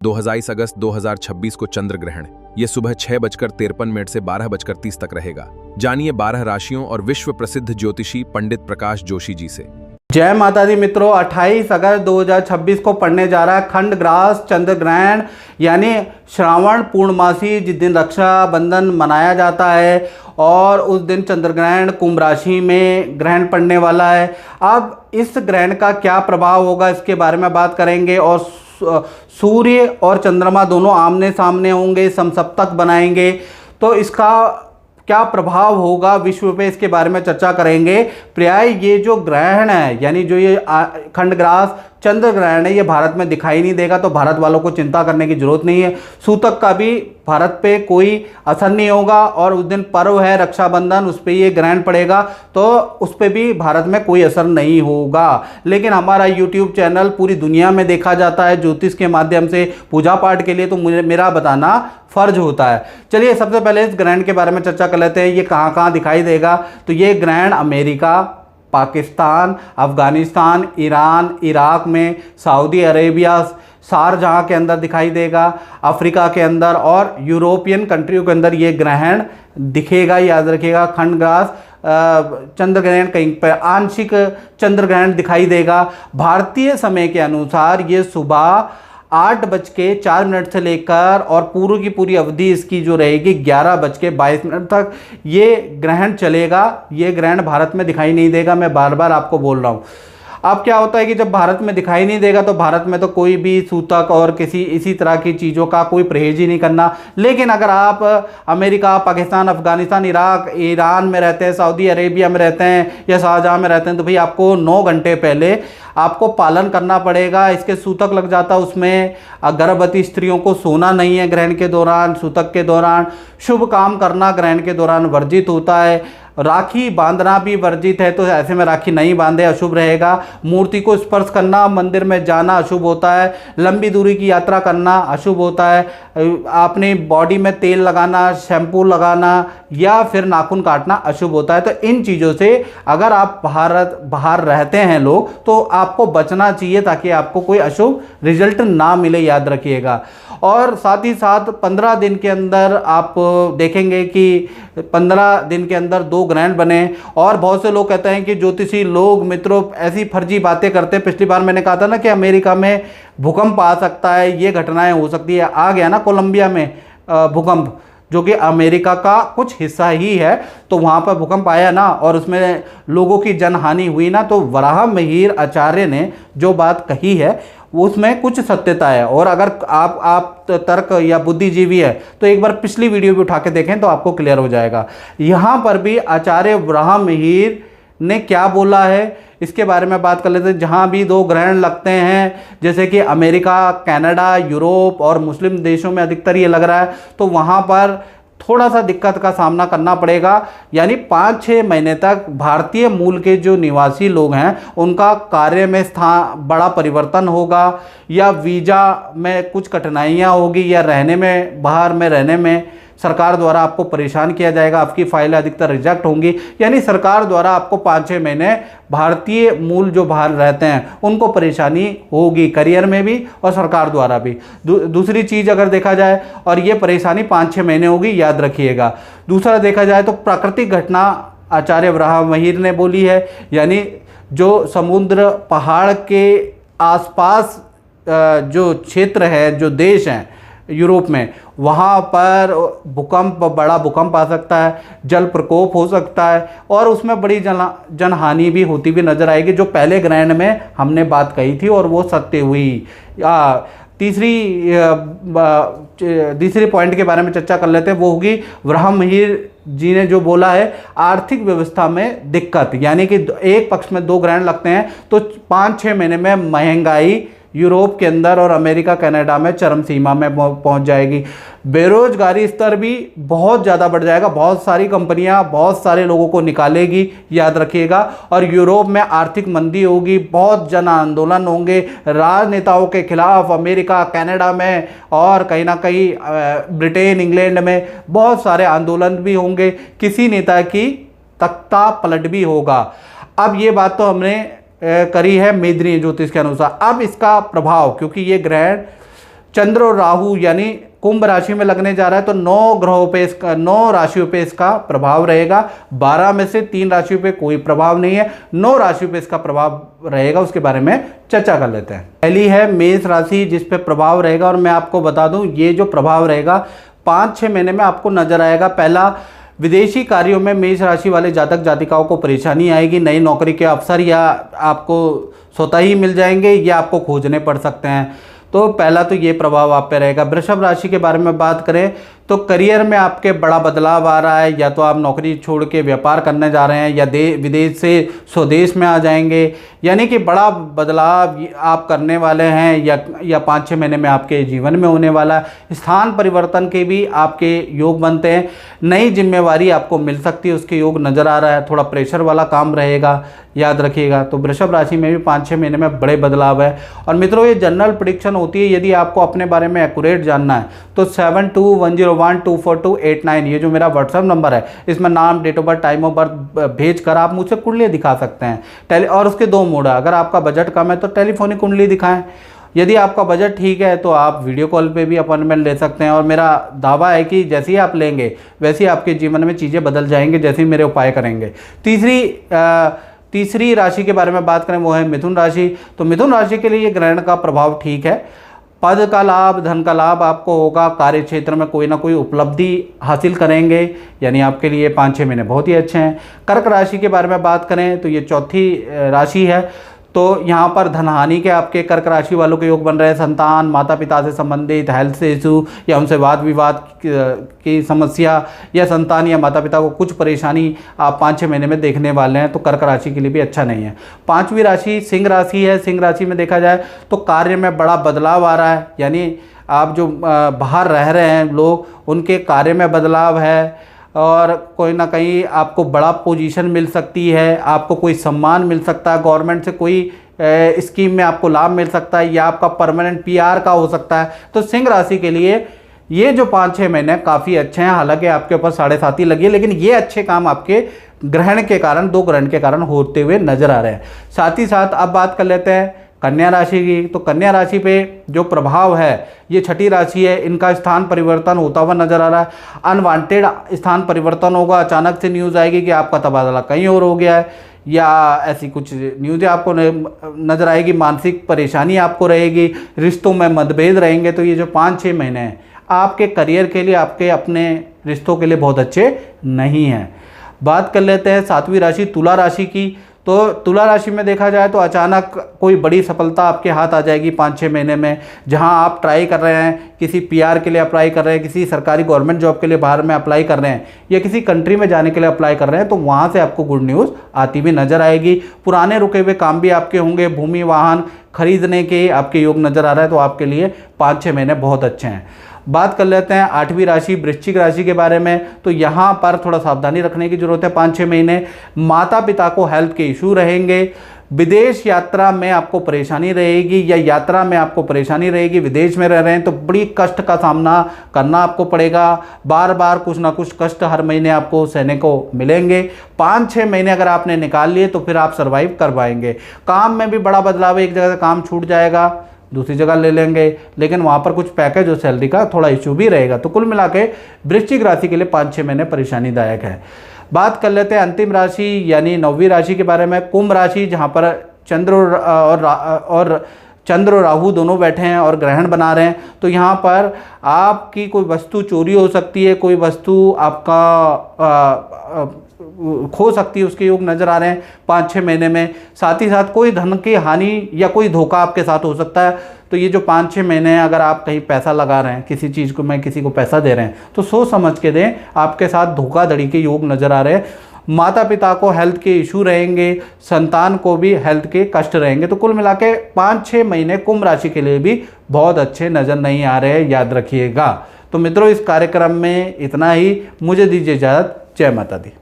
22 अगस्त 2026 को चंद्र ग्रहण। ये सुबह 6:53 से 12:30 तक रहेगा। जानिए 12 राशियों और विश्व प्रसिद्ध ज्योतिषी पंडित प्रकाश जोशी जी से। जय माता दी मित्रों, 28 अगस्त 2026 को पड़ने जा रहा है खंडग्रास चंद्र ग्रहण, यानी श्रावण पूर्णमासी, जिस दिन रक्षाबंधन मनाया जाता है और उस दिन चंद्र ग्रहण कुंभ राशि में ग्रहण पड़ने वाला है। अब इस ग्रहण का क्या प्रभाव होगा इसके बारे में बात करेंगे। और सूर्य और चंद्रमा दोनों आमने सामने होंगे, समसप्तक बनाएंगे, तो इसका क्या प्रभाव होगा विश्व पे, इसके बारे में चर्चा करेंगे। प्राय ये जो ग्रहण है, यानी जो ये खंडग्रास चंद्र ग्रहण है, ये भारत में दिखाई नहीं देगा, तो भारत वालों को चिंता करने की जरूरत नहीं है। सूतक का भी भारत पे कोई असर नहीं होगा। और उस दिन पर्व है रक्षाबंधन, उस पर ये ग्रहण पड़ेगा, तो उस पर भी भारत में कोई असर नहीं होगा। लेकिन हमारा यूट्यूब चैनल पूरी दुनिया में देखा जाता है ज्योतिष के माध्यम से, पूजा पाठ के लिए, तो मुझे मेरा बताना फर्ज होता है। चलिए सबसे पहले इस ग्रहण के बारे में चर्चा कर लेते हैं। ये कहाँ कहाँ दिखाई देगा, तो ये ग्रहण America, Pakistan, Afghanistan, Iran, Iraq में, सऊदी अरेबिया, शारजहाँ के अंदर दिखाई देगा, अफ्रीका के अंदर और यूरोपियन कंट्रियों के अंदर ये ग्रहण दिखेगा। याद रखिएगा, खंडग्रास चंद्र ग्रहण कहीं पर आंशिक चंद्र ग्रहण दिखाई देगा। भारतीय समय के अनुसार ये सुबह 8:04 से लेकर और पूरी की पूरी अवधि इसकी जो रहेगी 11:22 तक ये ग्रहण चलेगा। ये ग्रहण भारत में दिखाई नहीं देगा, मैं बार बार आपको बोल रहा हूँ। अब क्या होता है कि जब भारत में दिखाई नहीं देगा तो भारत में तो कोई भी सूतक और किसी इसी तरह की चीज़ों का कोई परहेज ही नहीं करना। लेकिन अगर आप America, Pakistan, Afghanistan, Iraq, Iran में रहते हैं, सऊदी अरेबिया में रहते हैं या शारजाह में रहते हैं, तो भाई आपको 9 घंटे पहले आपको पालन करना पड़ेगा। इसके सूतक लग जाता है, उसमें गर्भवती स्त्रियों को सोना नहीं है ग्रहण के दौरान, सूतक के दौरान। शुभ काम करना ग्रहण के दौरान वर्जित होता है। राखी बांधना भी वर्जित है, तो ऐसे में राखी नहीं बांधे, अशुभ रहेगा। मूर्ति को स्पर्श करना, मंदिर में जाना अशुभ होता है। लंबी दूरी की यात्रा करना अशुभ होता है। अपनी बॉडी में तेल लगाना, शैम्पू लगाना या फिर नाखून काटना अशुभ होता है। तो इन चीज़ों से अगर आप बाहर रहते हैं लोग, तो आपको बचना चाहिए ताकि आपको कोई अशुभ रिजल्ट ना मिले, याद रखिएगा। और साथ ही साथ 15 दिन के अंदर आप देखेंगे कि 15 दिन के अंदर 2 ग्रहण बने। और बहुत से लोग कहते हैं कि ज्योतिषी लोग मित्रों ऐसी फर्जी बातें करते हैं। पिछली बार मैंने कहा था ना कि अमेरिका में भूकंप आ सकता है, ये घटनाएं हो सकती है। आ गया ना कोलंबिया में भूकंप, जो कि अमेरिका का कुछ हिस्सा ही है, तो वहाँ पर भूकंप आया ना और उसमें लोगों की जनहानि हुई ना। तो वराह मिहिर आचार्य ने जो बात कही है उसमें कुछ सत्यता है। और अगर आप तर्क या बुद्धिजीवी है तो एक बार पिछली वीडियो भी उठा के देखें तो आपको क्लियर हो जाएगा। यहाँ पर भी आचार्य वराह मिहिर ने क्या बोला है इसके बारे में बात कर लेते हैं। जहाँ भी 2 ग्रहण लगते हैं, जैसे कि अमेरिका, कनाडा, यूरोप और मुस्लिम देशों में अधिकतर ये लग रहा है, तो वहाँ पर थोड़ा सा दिक्कत का सामना करना पड़ेगा। यानी 5-6 महीने तक भारतीय मूल के जो निवासी लोग हैं उनका कार्य में बड़ा परिवर्तन होगा, या वीज़ा में कुछ कठिनाइयाँ होगी, या रहने में, बाहर में रहने में सरकार द्वारा आपको परेशान किया जाएगा। आपकी फाइलें अधिकतर रिजेक्ट होंगी। यानी सरकार द्वारा आपको 5-6 महीने भारतीय मूल जो बाहर रहते हैं उनको परेशानी होगी, करियर में भी और सरकार द्वारा भी। दूसरी चीज़ अगर देखा जाए, और ये परेशानी 5-6 महीने होगी, याद रखिएगा। दूसरा देखा जाए तो प्राकृतिक घटना आचार्य वराह मिहिर ने बोली है, यानी जो समुद्र पहाड़ के आसपास जो क्षेत्र है, जो देश हैं यूरोप में, वहाँ पर बड़ा भूकंप आ सकता है, जल प्रकोप हो सकता है और उसमें बड़ी जनहानि भी होती हुई नजर आएगी, जो पहले ग्रहण में हमने बात कही थी और वो सत्य हुई। तीसरी पॉइंट के बारे में चर्चा कर लेते हैं, वो होगी वराह मिहिर जी ने जो बोला है आर्थिक व्यवस्था में दिक्कत। यानी कि एक पक्ष में 2 ग्रहण लगते हैं तो 5-6 महीने में महंगाई यूरोप के अंदर और अमेरिका, कनाडा में चरम सीमा में पहुंच जाएगी। बेरोजगारी स्तर भी बहुत ज़्यादा बढ़ जाएगा। बहुत सारी कंपनियां बहुत सारे लोगों को निकालेगी, याद रखिएगा। और यूरोप में आर्थिक मंदी होगी, बहुत जन आंदोलन होंगे राजनेताओं के खिलाफ, अमेरिका, कनाडा में और कहीं ना कहीं ब्रिटेन, इंग्लैंड में बहुत सारे आंदोलन भी होंगे। किसी नेता की तख्ता पलट भी होगा। अब ये बात तो हमने करी है मेदनी ज्योतिष के अनुसार। अब इसका प्रभाव, क्योंकि ये ग्रहण चंद्र और राहु यानी कुंभ राशि में लगने जा रहा है, तो 9 राशियों पे इसका प्रभाव रहेगा। 12 में से 3 राशियों पे कोई प्रभाव नहीं है, 9 राशियों पे इसका प्रभाव रहेगा। उसके बारे में चर्चा कर लेते हैं। पहली है मेष राशि, जिस पे प्रभाव रहेगा, और मैं आपको बता दूं ये जो प्रभाव रहेगा 5-6 महीने में आपको नजर आएगा। पहला, विदेशी कार्यों में मेष राशि वाले जातक जातिकाओं को परेशानी आएगी। नई नौकरी के अवसर या आपको स्वतः ही मिल जाएंगे या आपको खोजने पड़ सकते हैं। तो पहला तो ये प्रभाव आप पे रहेगा। वृषभ राशि के बारे में बात करें तो करियर में आपके बड़ा बदलाव आ रहा है, या तो आप नौकरी छोड़ के व्यापार करने जा रहे हैं या विदेश से स्वदेश में आ जाएंगे, यानी कि बड़ा बदलाव आप करने वाले हैं या 5-6 महीने में आपके जीवन में होने वाला है। स्थान परिवर्तन के भी आपके योग बनते हैं। नई जिम्मेवारी आपको मिल सकती है, उसके योग नज़र आ रहा है। थोड़ा प्रेशर वाला काम रहेगा, याद रखिएगा। तो वृषभ राशि में भी 5-6 महीने में बड़े बदलाव है। और मित्रों, ये जनरल प्रेडिक्शन होती है। यदि आपको अपने बारे में एक्यूरेट जानना है तो 7210124289 ये जो मेरा व्हाट्सएप नंबर है, इसमें नाम, date of birth, time of birth भेज कर आप मुझसे कुंडली दिखा सकते हैं। और उसके 2 मोड है। अगर आपका बजट कम है तो टेलीफोनिक कुंडली दिखाएं। यदि आपका बजट ठीक है तो आप वीडियो कॉल पे भी अपॉइंटमेंट ले सकते हैं। और मेरा दावा है कि जैसे ही आप लेंगे वैसे ही आपके जीवन में चीज़ें बदल जाएंगे, जैसे ही मेरे उपाय करेंगे। तीसरी राशि के बारे में बात करें, वो है मिथुन राशि। तो मिथुन राशि के लिए ग्रहण का प्रभाव ठीक है। पद का लाभ, धन का लाभ आपको होगा। कार्य क्षेत्र में कोई ना कोई उपलब्धि हासिल करेंगे, यानी आपके लिए 5-6 महीने बहुत ही अच्छे हैं। कर्क राशि के बारे में बात करें तो ये चौथी राशि है। तो यहाँ पर धनहानि के आपके कर्क राशि वालों के योग बन रहे हैं। संतान, माता पिता से संबंधित हेल्थ से इशू या उनसे वाद विवाद की समस्या, या संतान या माता पिता को कुछ परेशानी आप 5-6 महीने में देखने वाले हैं। तो कर्क राशि के लिए भी अच्छा नहीं है। 5वीं राशि सिंह राशि है। सिंह राशि में देखा जाए तो कार्य में बड़ा बदलाव आ रहा है, यानी आप जो बाहर रह रहे हैं लोग, उनके कार्य में बदलाव है। और कोई ना कहीं आपको बड़ा पोजीशन मिल सकती है, आपको कोई सम्मान मिल सकता है, गवर्नमेंट से कोई स्कीम में आपको लाभ मिल सकता है, या आपका परमानेंट PR का हो सकता है। तो सिंह राशि के लिए ये जो 5-6 महीने काफ़ी अच्छे हैं। हालांकि आपके ऊपर 7.5 लगी है, लेकिन ये अच्छे काम आपके ग्रहण के कारण, 2 ग्रहण के कारण होते हुए नजर आ रहे हैं। साथ ही साथ अब बात कर लेते हैं कन्या राशि की। तो कन्या राशि पे जो प्रभाव है, ये छठी राशि है, इनका स्थान परिवर्तन होता हुआ नजर आ रहा है। अनवांटेड स्थान परिवर्तन होगा। अचानक से न्यूज़ आएगी कि आपका तबादला कहीं और हो गया है, या ऐसी कुछ न्यूज़ें आपको नजर आएगी। मानसिक परेशानी आपको रहेगी, रिश्तों में मतभेद रहेंगे। तो ये जो 5-6 महीने हैं आपके करियर के लिए, आपके अपने रिश्तों के लिए बहुत अच्छे नहीं हैं। बात कर लेते हैं 7वीं राशि तुला राशि की। तो तुला राशि में देखा जाए तो अचानक कोई बड़ी सफलता आपके हाथ आ जाएगी 5-6 महीने में। जहां आप ट्राई कर रहे हैं, किसी PR के लिए अप्लाई कर रहे हैं, किसी सरकारी गवर्नमेंट जॉब के लिए बाहर में अप्लाई कर रहे हैं, या किसी कंट्री में जाने के लिए अप्लाई कर रहे हैं, तो वहां से आपको गुड न्यूज़ आती भी नजर आएगी। पुराने रुके हुए काम भी आपके होंगे। भूमि वाहन खरीदने के आपके योग नजर आ रहा है, तो आपके लिए 5-6 महीने बहुत अच्छे हैं। बात कर लेते हैं 8वीं राशि वृश्चिक राशि के बारे में। तो यहाँ पर थोड़ा सावधानी रखने की जरूरत है। 5-6 महीने माता पिता को हेल्थ के इशू रहेंगे। विदेश यात्रा में आपको परेशानी रहेगी, या यात्रा में आपको परेशानी रहेगी। विदेश में रह रहे हैं तो बड़ी कष्ट का सामना करना आपको पड़ेगा। बार बार कुछ ना कुछ कष्ट हर महीने आपको सहने को मिलेंगे। 5-6 महीने अगर आपने निकाल लिए तो फिर आप सर्वाइव कर पाएंगे। काम में भी बड़ा बदलाव है। एक जगह से काम छूट जाएगा, दूसरी जगह ले लेंगे, लेकिन वहाँ पर कुछ पैकेज और सैलरी का थोड़ा इशू भी रहेगा। तो कुल मिला के वृश्चिक राशि के लिए 5-6 महीने परेशानीदायक है। बात कर लेते हैं अंतिम राशि यानी 9वीं राशि के बारे में, कुंभ राशि, जहाँ पर चंद्र और राहु दोनों बैठे हैं और ग्रहण बना रहे हैं। तो यहाँ पर आपकी कोई वस्तु चोरी हो सकती है, कोई वस्तु आपका खो सकती है, उसके योग नजर आ रहे हैं 5-6 महीने में। साथ ही साथ कोई धन की हानि या कोई धोखा आपके साथ हो सकता है। तो ये जो 5-6 महीने हैं, अगर आप कहीं पैसा लगा रहे हैं, किसी चीज़ को, मैं किसी को पैसा दे रहे हैं, तो सोच समझ के दें। आपके साथ धोखाधड़ी के योग नजर आ रहे हैं। माता पिता को हेल्थ के इशू रहेंगे, संतान को भी हेल्थ के कष्ट रहेंगे। तो कुल मिला के 5-6 महीने कुंभ राशि के लिए भी बहुत अच्छे नज़र नहीं आ रहे हैं, याद रखिएगा। तो मित्रों, इस कार्यक्रम में इतना ही। मुझे दीजिए इजाज़त। जय माता दी।